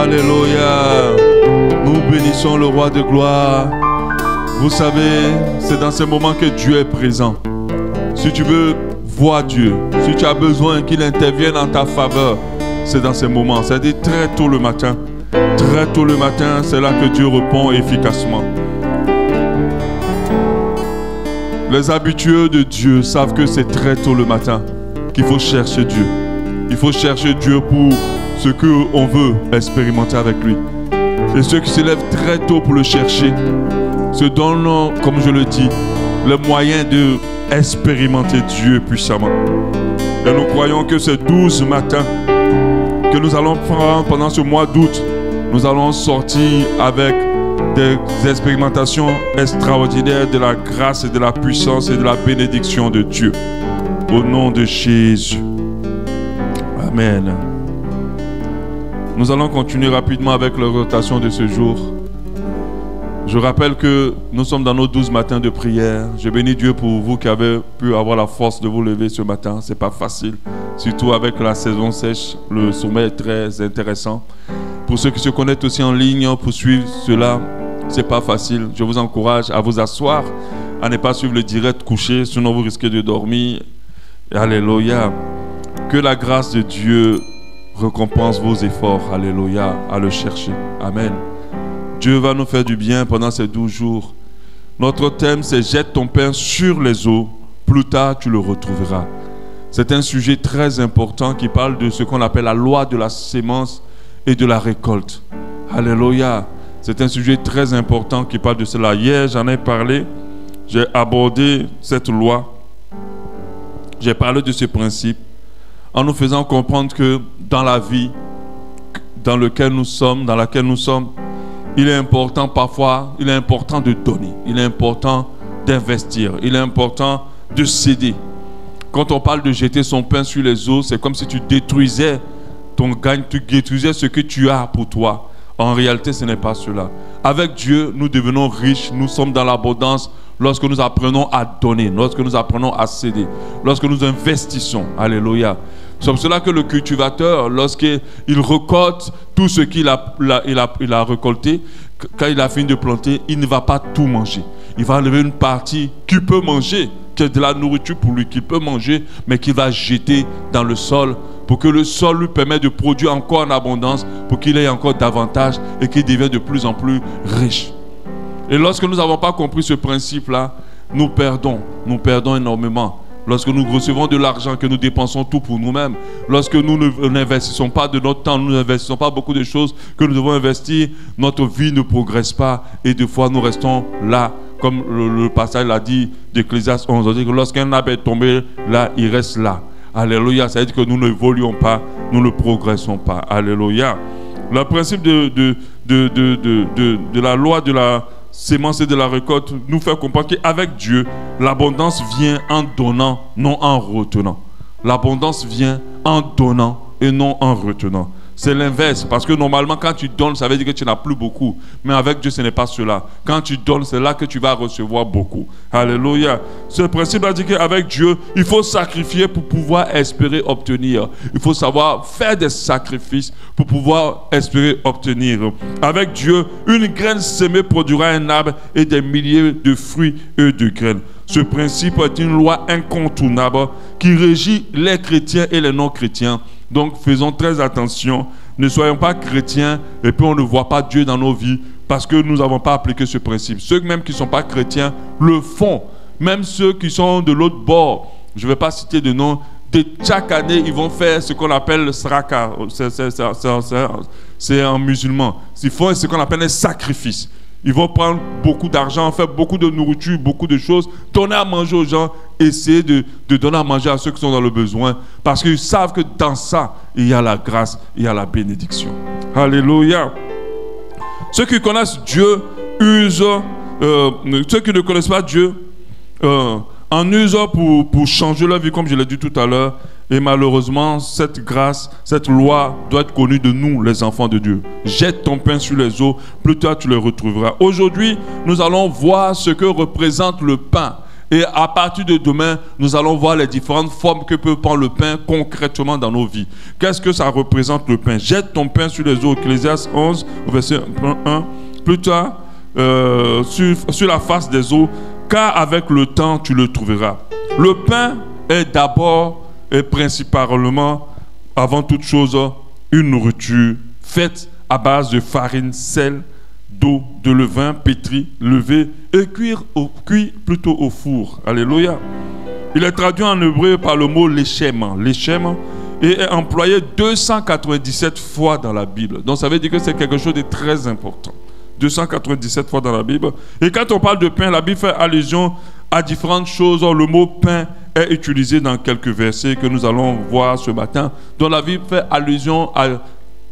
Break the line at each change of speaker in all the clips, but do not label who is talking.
Alléluia. Nous bénissons le roi de gloire. Vous savez, c'est dans ces moments que Dieu est présent. Si tu veux voir Dieu, si tu as besoin qu'il intervienne en ta faveur, c'est dans ces moments. C'est-à-dire très tôt le matin. Très tôt le matin, c'est là que Dieu répond efficacement. Les habitués de Dieu savent que c'est très tôt le matin qu'il faut chercher Dieu. Il faut chercher Dieu pour ce qu'on veut expérimenter avec lui. Et ceux qui se lèvent très tôt pour le chercher se donnent, comme je le dis, le moyen d'expérimenter Dieu puissamment. Et nous croyons que ces 12 matins que nous allons prendre pendant ce mois d'août, nous allons sortir avec des expérimentations extraordinaires de la grâce et de la puissance et de la bénédiction de Dieu. Au nom de Jésus. Amen. Nous allons continuer rapidement avec la rotation de ce jour. Je rappelle que nous sommes dans nos 12 matins de prière. Je bénis Dieu pour vous qui avez pu avoir la force de vous lever ce matin. Ce n'est pas facile, surtout avec la saison sèche. Le sommet est très intéressant. Pour ceux qui se connectent aussi en ligne pour suivre cela, ce n'est pas facile. Je vous encourage à vous asseoir, à ne pas suivre le direct couché, sinon vous risquez de dormir. Alléluia. Que la grâce de Dieu récompense vos efforts. Alléluia. À le chercher. Amen. Dieu va nous faire du bien pendant ces 12 jours. Notre thème, c'est « Jette ton pain sur les eaux, plus tard tu le retrouveras ». C'est un sujet très important qui parle de ce qu'on appelle la loi de la sémence et de la récolte. Alléluia. C'est un sujet très important qui parle de cela. Hier, j'en ai parlé. J'ai abordé cette loi. J'ai parlé de ce principe en nous faisant comprendre que dans la vie dans laquelle nous sommes, il est important parfois, il est important de donner, il est important d'investir, il est important de céder. Quand on parle de jeter son pain sur les eaux, c'est comme si tu détruisais ton gagne, tu détruisais ce que tu as pour toi. En réalité, ce n'est pas cela. Avec Dieu, nous devenons riches, nous sommes dans l'abondance lorsque nous apprenons à donner, lorsque nous apprenons à céder, lorsque nous investissons. Alléluia. C'est comme cela que le cultivateur, lorsqu'il récolte tout ce qu'il a récolté, quand il a fini de planter, il ne va pas tout manger. Il va enlever une partie qu'il peut manger, qui est de la nourriture pour lui, qu'il peut manger, mais qu'il va jeter dans le sol, pour que le sol lui permette de produire encore en abondance, pour qu'il ait encore davantage et qu'il devienne de plus en plus riche. Et lorsque nous n'avons pas compris ce principe-là, nous perdons énormément. Lorsque nous recevons de l'argent, que nous dépensons tout pour nous-mêmes, lorsque nous n'investissons pas de notre temps, nous n'investissons pas beaucoup de choses que nous devons investir, notre vie ne progresse pas et des fois nous restons là, comme le passage l'a dit d'Ecclésiaste 11, on dit que lorsqu'un arbre est tombé là, il reste là. Alléluia, ça veut dire que nous n'évoluons pas, nous ne progressons pas. Alléluia. Le principe de la loi de la sémence et de la récolte nous fait comprendre qu'avec Dieu, l'abondance vient en donnant, non en retenant. L'abondance vient en donnant et non en retenant. C'est l'inverse, parce que normalement quand tu donnes, ça veut dire que tu n'as plus beaucoup. Mais avec Dieu, ce n'est pas cela. Quand tu donnes, c'est là que tu vas recevoir beaucoup. Alléluia. Ce principe a dit qu'avec Dieu, il faut sacrifier pour pouvoir espérer obtenir. Il faut savoir faire des sacrifices pour pouvoir espérer obtenir. Avec Dieu, une graine sémée produira un arbre et des milliers de fruits et de graines. Ce principe est une loi incontournable qui régit les chrétiens et les non-chrétiens. Donc faisons très attention, ne soyons pas chrétiens et puis on ne voit pas Dieu dans nos vies parce que nous n'avons pas appliqué ce principe. Ceux même qui ne sont pas chrétiens le font, même ceux qui sont de l'autre bord, je ne vais pas citer de nom, chaque année ils vont faire ce qu'on appelle le sraka, c'est en musulman, ils font ce qu'on appelle un sacrifice. Ils vont prendre beaucoup d'argent, faire beaucoup de nourriture, beaucoup de choses, donner à manger aux gens, essayer de donner à manger à ceux qui sont dans le besoin. Parce qu'ils savent que dans ça, il y a la grâce, il y a la bénédiction. Alléluia. Ceux qui connaissent Dieu usent, ceux qui ne connaissent pas Dieu en usent pour changer leur vie, comme je l'ai dit tout à l'heure. Et malheureusement, cette grâce, cette loi doit être connue de nous, les enfants de Dieu. Jette ton pain sur les eaux, plus tard tu le retrouveras. Aujourd'hui, nous allons voir ce que représente le pain Et à partir de demain, nous allons voir les différentes formes que peut prendre le pain concrètement dans nos vies. Qu'est-ce que ça représente le pain? Jette ton pain sur les eaux. Ecclésiaste 11, verset 1. Plus tard, sur la face des eaux, car avec le temps, tu le trouveras. Le pain est d'abord et principalement, avant toute chose, une nourriture faite à base de farine, sel, d'eau, de levain pétri, levé et cuit plutôt au four. Alléluia. Il est traduit en hébreu par le mot lechem. Lechem et est employé 297 fois dans la Bible. Donc ça veut dire que c'est quelque chose de très important. 297 fois dans la Bible. Et quand on parle de pain, la Bible fait allusion à différentes choses. Le mot pain est utilisé dans quelques versets que nous allons voir ce matin. Donc la Bible fait allusion à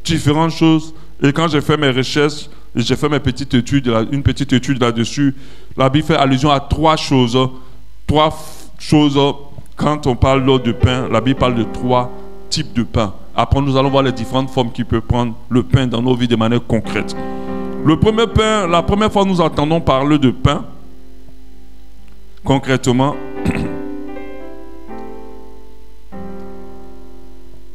différentes choses. Et quand j'ai fait mes recherches, j'ai fait une petite étude là-dessus, la Bible fait allusion à trois choses. Quand on parle de pain, la Bible parle de trois types de pain. Après, nous allons voir les différentes formes qui peuvent prendre le pain dans nos vies de manière concrète. Le premier pain, la première fois que nous entendons parler de pain, concrètement,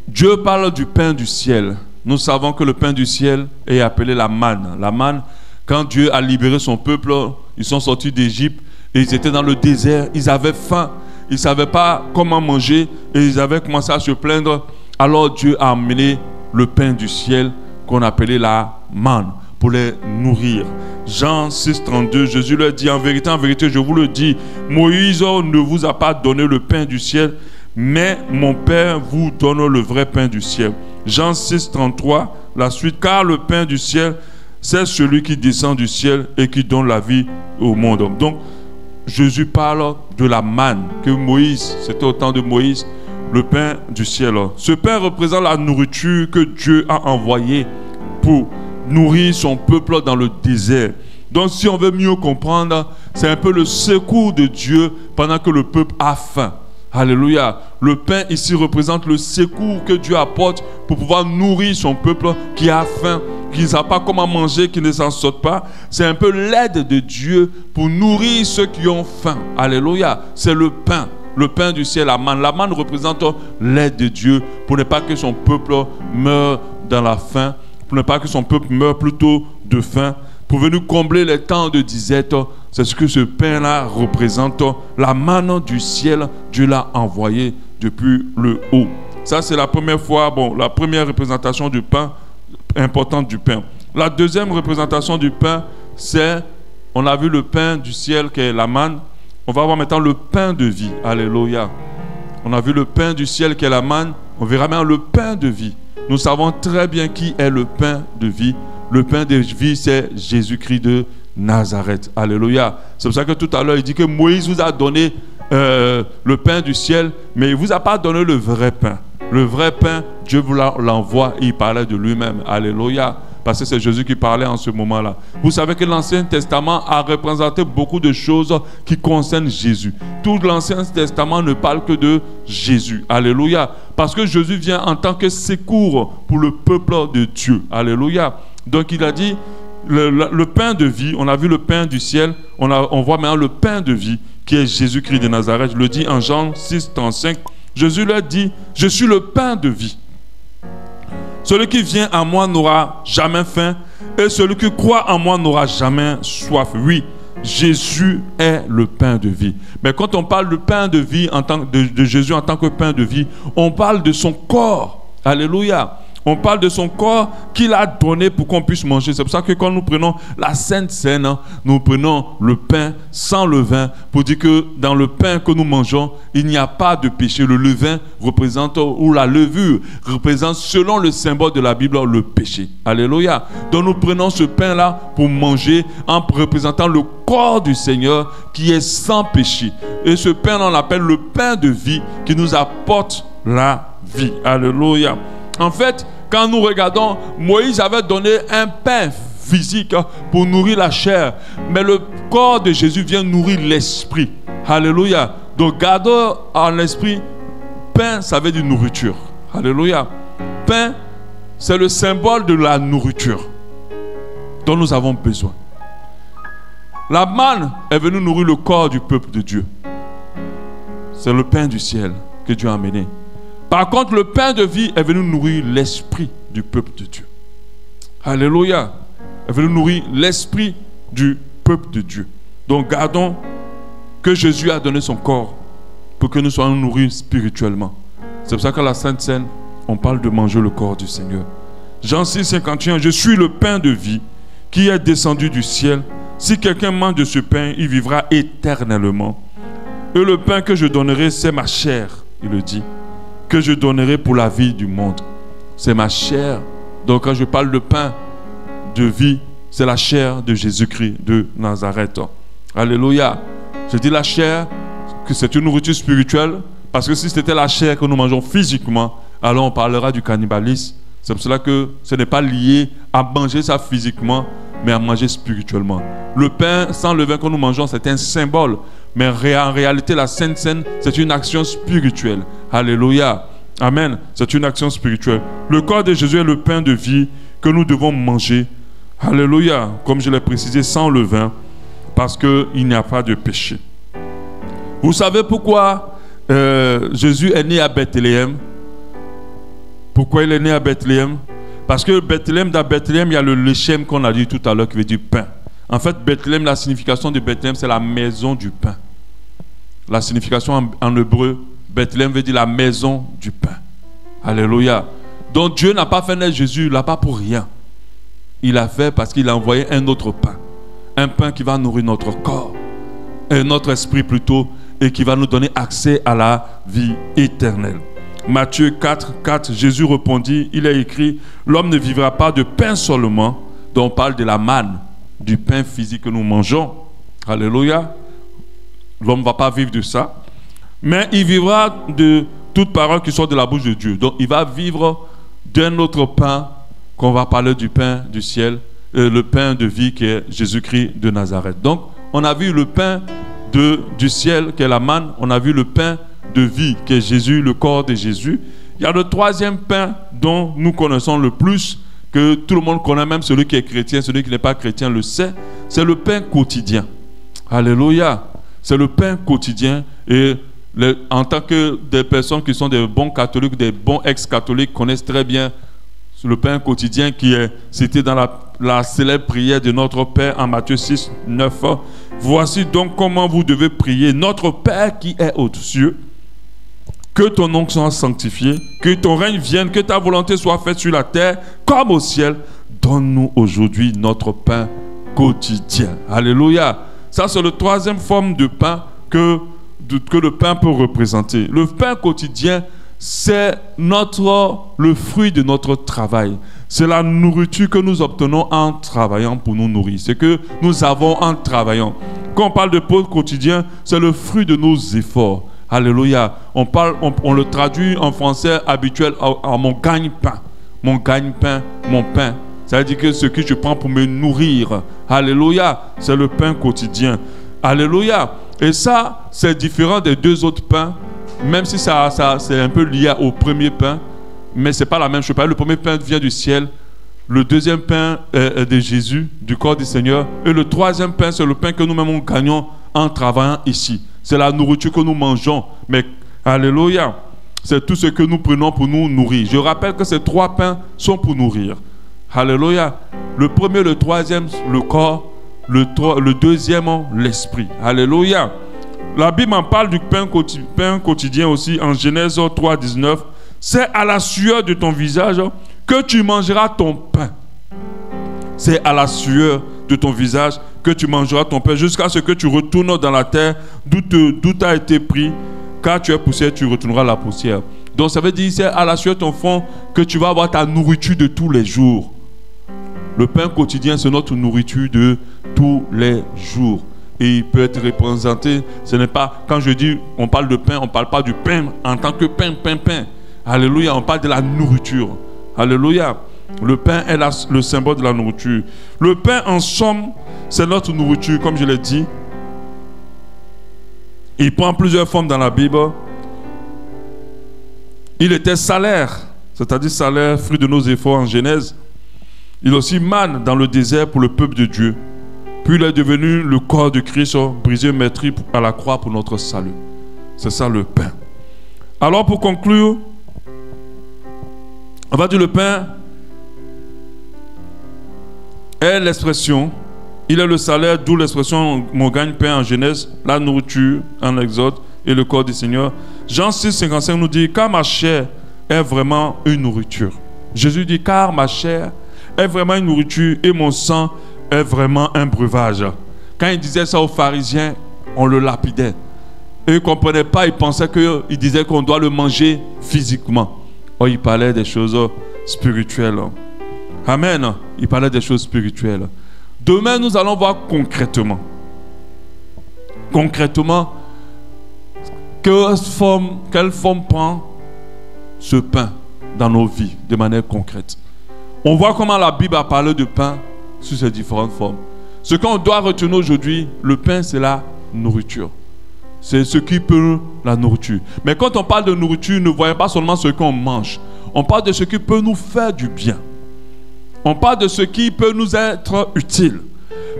Dieu parle du pain du ciel. Nous savons que le pain du ciel est appelé la manne. La manne, quand Dieu a libéré son peuple, ils sont sortis d'Égypte et ils étaient dans le désert. Ils avaient faim, ils ne savaient pas comment manger et ils avaient commencé à se plaindre. Alors Dieu a amené le pain du ciel qu'on appelait la manne pour les nourrir. Jean 6, 32, Jésus leur dit, en vérité, je vous le dis, Moïse ne vous a pas donné le pain du ciel, mais mon Père vous donne le vrai pain du ciel. Jean 6, 33, la suite, car le pain du ciel, c'est celui qui descend du ciel et qui donne la vie au monde. Donc, Jésus parle de la manne que Moïse, c'était au temps de Moïse, le pain du ciel. Ce pain représente la nourriture que Dieu a envoyée pour nourrir son peuple dans le désert. Donc, si on veut mieux comprendre, c'est un peu le secours de Dieu pendant que le peuple a faim. Alléluia. Le pain ici représente le secours que Dieu apporte pour pouvoir nourrir son peuple qui a faim, qui ne sait pas comment manger, qui ne s'en sort pas. C'est un peu l'aide de Dieu pour nourrir ceux qui ont faim. Alléluia. C'est le pain du ciel, la manne. La manne représente l'aide de Dieu pour ne pas que son peuple meure dans la faim, pour ne pas que son peuple meure plutôt de faim, pour venir combler les temps de disette. C'est ce que ce pain-là représente. La manne du ciel, Dieu l'a envoyé depuis le haut. Ça, c'est la première fois, la première représentation du pain, importante du pain. La deuxième représentation du pain, c'est, on a vu le pain du ciel qui est la manne. On va voir maintenant le pain de vie. Alléluia. On a vu le pain du ciel qui est la manne. On verra maintenant le pain de vie. Nous savons très bien qui est le pain de vie. Le pain de vie, c'est Jésus-Christ de Nazareth. Alléluia. C'est pour ça que tout à l'heure, il dit que Moïse vous a donné le pain du ciel, mais il ne vous a pas donné le vrai pain. Le vrai pain, Dieu vous l'envoie et il parlait de lui-même. Alléluia. Parce que c'est Jésus qui parlait en ce moment-là. Vous savez que l'Ancien Testament a représenté beaucoup de choses qui concernent Jésus. Tout l'Ancien Testament ne parle que de Jésus. Alléluia. Parce que Jésus vient en tant que secours pour le peuple de Dieu. Alléluia. Donc il a dit, le pain de vie, on a vu le pain du ciel, on voit maintenant le pain de vie qui est Jésus-Christ de Nazareth. Je le dis en Jean 6, 35. Jésus leur dit, je suis le pain de vie. Celui qui vient à moi n'aura jamais faim et celui qui croit en moi n'aura jamais soif. Oui, Jésus est le pain de vie. Mais quand on parle de pain de vie, de Jésus en tant que pain de vie, on parle de son corps. Alléluia. On parle de son corps qu'il a donné pour qu'on puisse manger. C'est pour ça que quand nous prenons la Sainte Seine, nous prenons le pain sans levain pour dire que dans le pain que nous mangeons, il n'y a pas de péché. Le levain représente, ou la levure représente, selon le symbole de la Bible, le péché. Alléluia. Donc nous prenons ce pain-là pour manger en représentant le corps du Seigneur qui est sans péché. Et ce pain, on l'appelle le pain de vie qui nous apporte la vie. Alléluia. En fait, quand nous regardons, Moïse avait donné un pain physique pour nourrir la chair. Mais le corps de Jésus vient nourrir l'esprit. Alléluia. Donc, gardons en l'esprit, pain, ça veut dire nourriture. Alléluia. Pain, c'est le symbole de la nourriture dont nous avons besoin. La manne est venue nourrir le corps du peuple de Dieu. c'est le pain du ciel que Dieu a amené. Par contre, le pain de vie est venu nourrir l'esprit du peuple de Dieu. Alléluia. Est venu nourrir l'esprit du peuple de Dieu. Donc gardons que Jésus a donné son corps pour que nous soyons nourris spirituellement. C'est pour ça qu'à la Sainte Seine, on parle de manger le corps du Seigneur. Jean 6, 51, je suis le pain de vie qui est descendu du ciel. Si quelqu'un mange de ce pain, il vivra éternellement. Et le pain que je donnerai, c'est ma chair, il le dit, que je donnerai pour la vie du monde. C'est ma chair. Donc quand je parle de pain de vie, c'est la chair de Jésus-Christ de Nazareth. Alléluia. Je dis la chair, que c'est une nourriture spirituelle, parce que si c'était la chair que nous mangeons physiquement, alors on parlera du cannibalisme. C'est pour cela que ce n'est pas lié à manger ça physiquement, mais à manger spirituellement. Le pain sans levain que nous mangeons, c'est un symbole. Mais en réalité, la Sainte Seine, c'est une action spirituelle. Alléluia. Amen. C'est une action spirituelle. Le corps de Jésus est le pain de vie que nous devons manger. Alléluia. Comme je l'ai précisé, sans levain, parce qu'il n'y a pas de péché. Vous savez pourquoi Jésus est né à Bethléem? Pourquoi il est né à Bethléem? Parce que Bethléem, dans Bethléem, il y a le lechem qu'on a dit tout à l'heure qui veut dire pain. En fait, Bethléem, la signification de Bethléem, c'est la maison du pain. La signification en hébreu, Bethléem veut dire la maison du pain. Alléluia. Donc Dieu n'a pas fait naître Jésus, il ne l'a pas pour rien. Il l'a fait parce qu'il a envoyé un autre pain. Un pain qui va nourrir notre corps, et notre esprit plutôt, et qui va nous donner accès à la vie éternelle. Matthieu 4, 4, Jésus répondit, il est écrit, l'homme ne vivra pas de pain seulement, dont on parle de la manne, du pain physique que nous mangeons. Alléluia. L'homme ne va pas vivre de ça, mais il vivra de toute parole qui sort de la bouche de Dieu. Donc il va vivre d'un autre pain, qu'on va parler du pain du ciel, le pain de vie qui est Jésus-Christ de Nazareth. Donc on a vu le pain du ciel qui est la manne, on a vu le pain de vie qui est Jésus, le corps de Jésus. Il y a le troisième pain dont nous connaissons le plus, que tout le monde connaît, même celui qui est chrétien, celui qui n'est pas chrétien le sait, c'est le pain quotidien. Alléluia. C'est le pain quotidien. Et en tant que des personnes qui sont des bons catholiques, des bons ex-catholiques connaissent très bien le pain quotidien qui est cité dans la célèbre prière de notre Père en Matthieu 6, 9. Voici donc comment vous devez prier. Notre Père qui est aux cieux, que ton nom soit sanctifié, que ton règne vienne, que ta volonté soit faite sur la terre comme au ciel. Donne-nous aujourd'hui notre pain quotidien. Alléluia. Ça, c'est la troisième forme de pain que le pain peut représenter. Le pain quotidien, c'est le fruit de notre travail. C'est la nourriture que nous obtenons en travaillant pour nous nourrir. C'est que nous avons en travaillant. Quand on parle de pain quotidien, c'est le fruit de nos efforts. Alléluia. On le traduit en français habituel en mon gagne-pain. Mon gagne-pain, mon pain. Ça veut dire que ce que je prends pour me nourrir. Alléluia. C'est le pain quotidien. Alléluia. Et ça, c'est différent des deux autres pains. Même si c'est un peu lié au premier pain. Mais ce n'est pas la même chose. Le premier pain vient du ciel. Le deuxième pain est de Jésus, du corps du Seigneur. Et le troisième pain, c'est le pain que nous-mêmes gagnons en travaillant ici. C'est la nourriture que nous mangeons. Mais, alléluia, c'est tout ce que nous prenons pour nous nourrir. Je rappelle que ces trois pains sont pour nourrir. Alléluia. Le premier, le troisième, le corps. Le deuxième, l'esprit. Alléluia. La Bible en parle du pain quotidien aussi en Genèse 3, 19. C'est à la sueur de ton visage que tu mangeras ton pain. C'est à la sueur de ton visage que tu mangeras ton pain jusqu'à ce que tu retournes dans la terre d'où tu as été pris. Car tu es poussière, tu retourneras à la poussière. Donc ça veut dire c'est à la sueur de ton front que tu vas avoir ta nourriture de tous les jours. Le pain quotidien, c'est notre nourriture de tous les jours. Et il peut être représenté, ce n'est pas, quand je dis, on parle de pain, on ne parle pas du pain en tant que pain. Alléluia, on parle de la nourriture. Alléluia. Le pain est le symbole de la nourriture. Le pain, en somme, c'est notre nourriture, comme je l'ai dit. Il prend plusieurs formes dans la Bible. Il était salaire, c'est-à-dire salaire, fruit de nos efforts en Genèse. Il est aussi manne dans le désert pour le peuple de Dieu. Puis il est devenu le corps de Christ, brisé, meurtri à la croix pour notre salut. C'est ça le pain. Alors pour conclure, on va dire le pain est l'expression, il est le salaire, d'où l'expression mon gagne-pain en Genèse, la nourriture en Exode et le corps du Seigneur. Jean 6, 55 nous dit, car ma chair est vraiment une nourriture. Jésus dit, car ma chair est vraiment une nourriture et mon sang est vraiment un breuvage. Quand il disait ça aux pharisiens, on le lapidait. Et ils ne comprenaient pas, ils pensaient qu'il disait qu'on doit le manger physiquement. Oh, il parlait des choses spirituelles. Amen. Il parlait des choses spirituelles. Demain, nous allons voir concrètement. Concrètement, quelle forme prend ce pain dans nos vies de manière concrète. On voit comment la Bible a parlé de pain sous ces différentes formes. Ce qu'on doit retenir aujourd'hui, le pain, c'est la nourriture. C'est ce qui peut la nourriture. Mais quand on parle de nourriture, ne voyez pas seulement ce qu'on mange. On parle de ce qui peut nous faire du bien. On parle de ce qui peut nous être utile.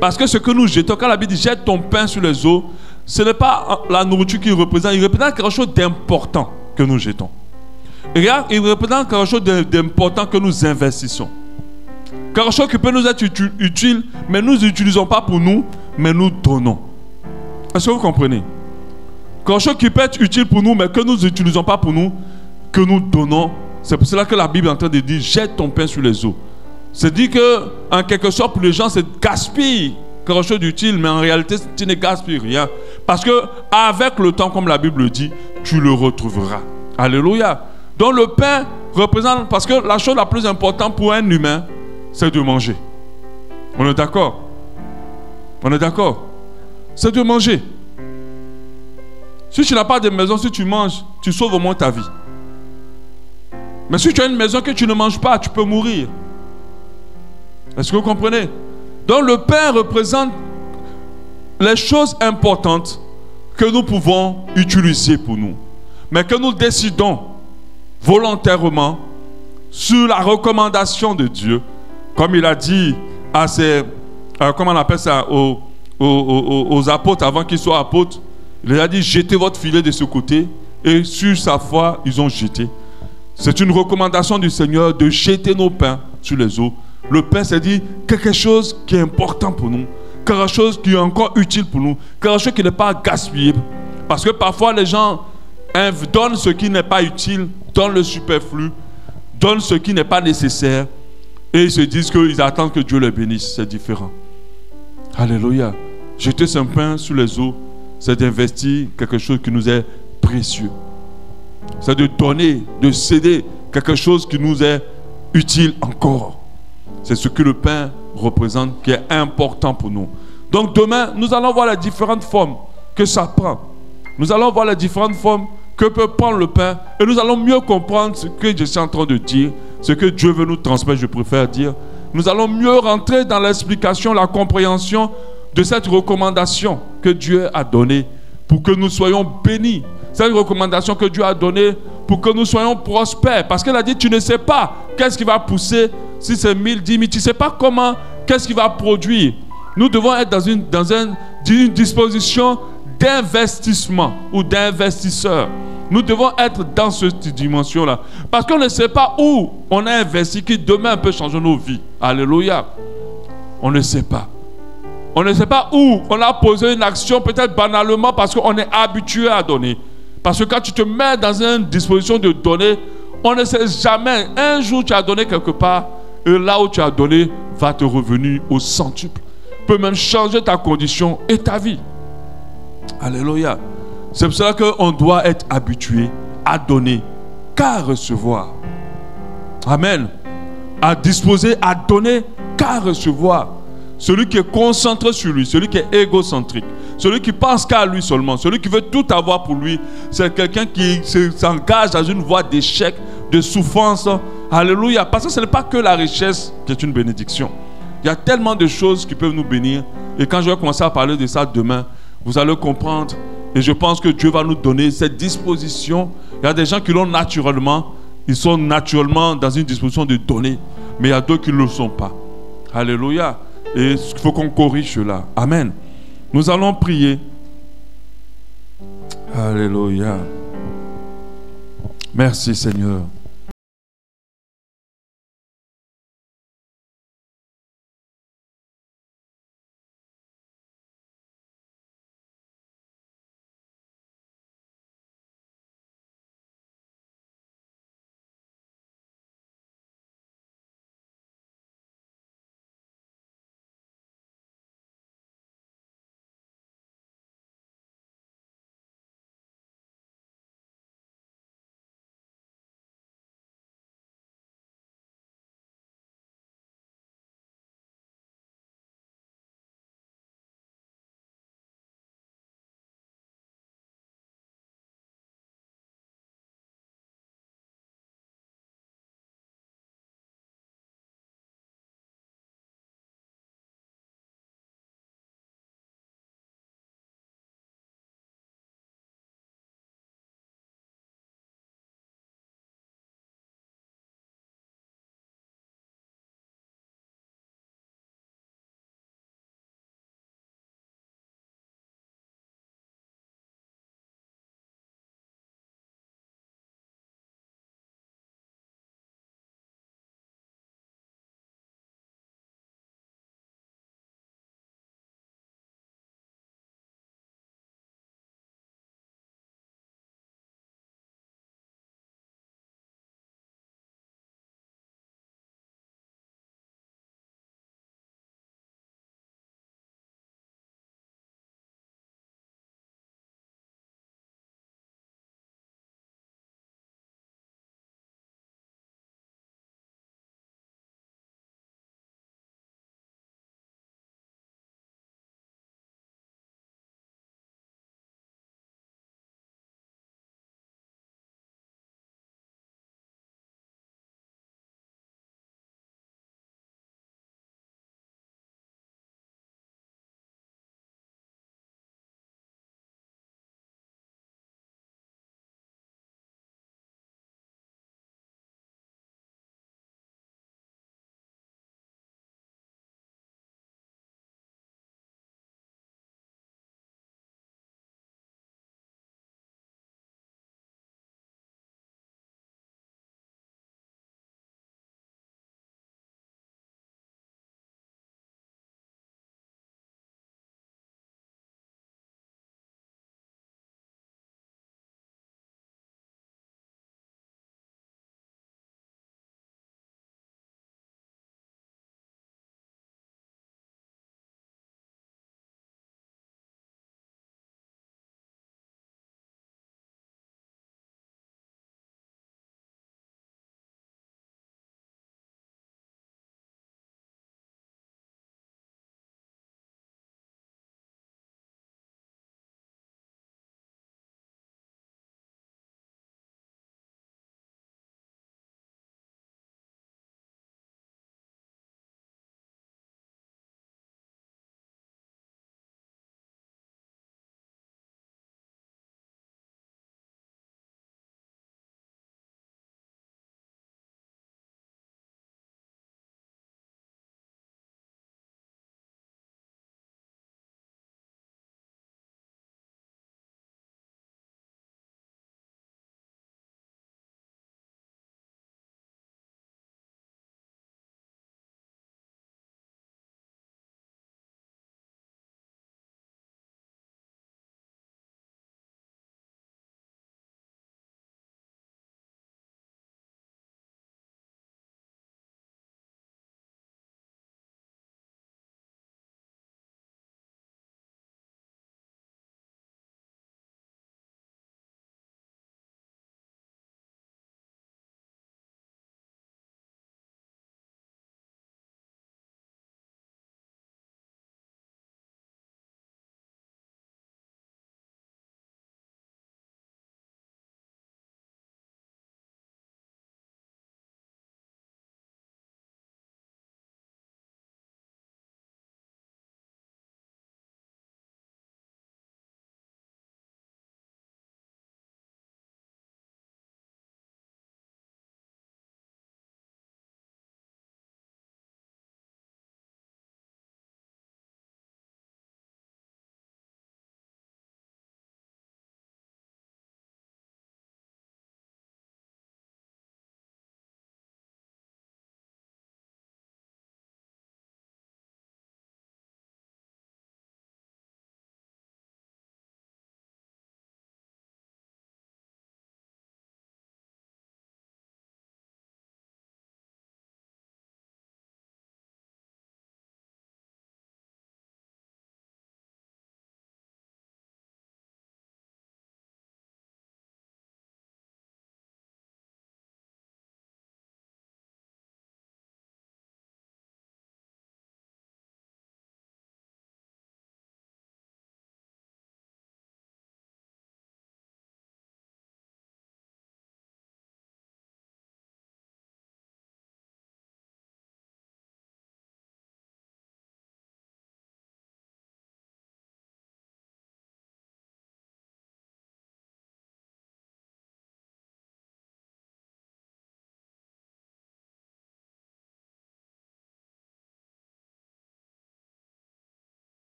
Parce que ce que nous jetons, quand la Bible dit jette ton pain sur les eaux, ce n'est pas la nourriture qu'il représente. Il représente quelque chose d'important que nous jetons. Et regarde, il représente quelque chose d'important que nous investissons. Quelque chose qui peut nous être utile, mais nous n'utilisons pas pour nous, mais nous donnons. Est-ce que vous comprenez? Quelque chose qui peut être utile pour nous, mais que nous n'utilisons pas pour nous, que nous donnons. C'est pour cela que la Bible est en train de dire jette ton pain sur les eaux. C'est dit que, en quelque sorte, pour les gens, c'est gaspille quelque chose d'utile, mais en réalité, tu ne gaspilles rien. Parce que, avec le temps, comme la Bible dit, tu le retrouveras. Alléluia. Donc, le pain représente, parce que la chose la plus importante pour un humain, c'est de manger. On est d'accord? On est d'accord? C'est de manger. Si tu n'as pas de maison, si tu manges, tu sauves au moins ta vie. Mais si tu as une maison que tu ne manges pas, tu peux mourir. Est-ce que vous comprenez? Donc le pain représente les choses importantes que nous pouvons utiliser pour nous. Mais que nous décidons volontairement sur la recommandation de Dieu. Comme il a dit à ses, comment on appelle ça, aux apôtres avant qu'ils soient apôtres. Il a dit jetez votre filet de ce côté. Et sur sa foi, ils ont jeté. C'est une recommandation du Seigneur de jeter nos pains sur les eaux. Le pain, c'est dit quelque chose qui est important pour nous, quelque chose qui est encore utile pour nous, quelque chose qui n'est pas gaspillé. Parce que parfois les gens donnent ce qui n'est pas utile, donnent le superflu, donnent ce qui n'est pas nécessaire et ils se disent qu'ils attendent que Dieu les bénisse. C'est différent. Alléluia. Jeter son pain sur les eaux, c'est d'investir quelque chose qui nous est précieux. C'est de donner, de céder quelque chose qui nous est utile encore. C'est ce que le pain représente qui est important pour nous. Donc demain, nous allons voir les différentes formes que ça prend. Nous allons voir les différentes formes que peut prendre le pain et nous allons mieux comprendre ce que je suis en train de dire, ce que Dieu veut nous transmettre, je préfère dire. Nous allons mieux rentrer dans l'explication, la compréhension de cette recommandation que Dieu a donnée pour que nous soyons bénis. Cette recommandation que Dieu a donnée pour que nous soyons prospères. Parce qu'elle a dit, tu ne sais pas qu'est-ce qui va pousser, si c'est 1000, 10 000, tu ne sais pas comment, qu'est-ce qui va produire. Nous devons être dans une disposition d'investissement ou d'investisseur. Nous devons être dans cette dimension-là. Parce qu'on ne sait pas où on a investi qui demain peut changer nos vies. Alléluia. On ne sait pas. On ne sait pas où on a posé une action, peut-être banalement parce qu'on est habitué à donner. Parce que quand tu te mets dans une disposition de donner, on ne sait jamais. Un jour, tu as donné quelque part, et là où tu as donné va te revenir au centuple. Peut même changer ta condition et ta vie. Alléluia. C'est pour cela qu'on doit être habitué à donner qu'à recevoir. Amen. À disposer, à donner qu'à recevoir. Celui qui est concentré sur lui, celui qui est égocentrique, celui qui pense qu'à lui seulement, celui qui veut tout avoir pour lui, c'est quelqu'un qui s'engage dans une voie d'échec, de souffrance. Alléluia. Parce que ce n'est pas que la richesse qui est une bénédiction. Il y a tellement de choses qui peuvent nous bénir. Et quand je vais commencer à parler de ça demain, vous allez comprendre. Et je pense que Dieu va nous donner cette disposition. Il y a des gens qui l'ont naturellement. Ils sont naturellement dans une disposition de donner. Mais il y a d'autres qui ne le sont pas. Alléluia. Et il faut qu'on corrige cela. Amen. Nous allons prier. Alléluia. Merci Seigneur.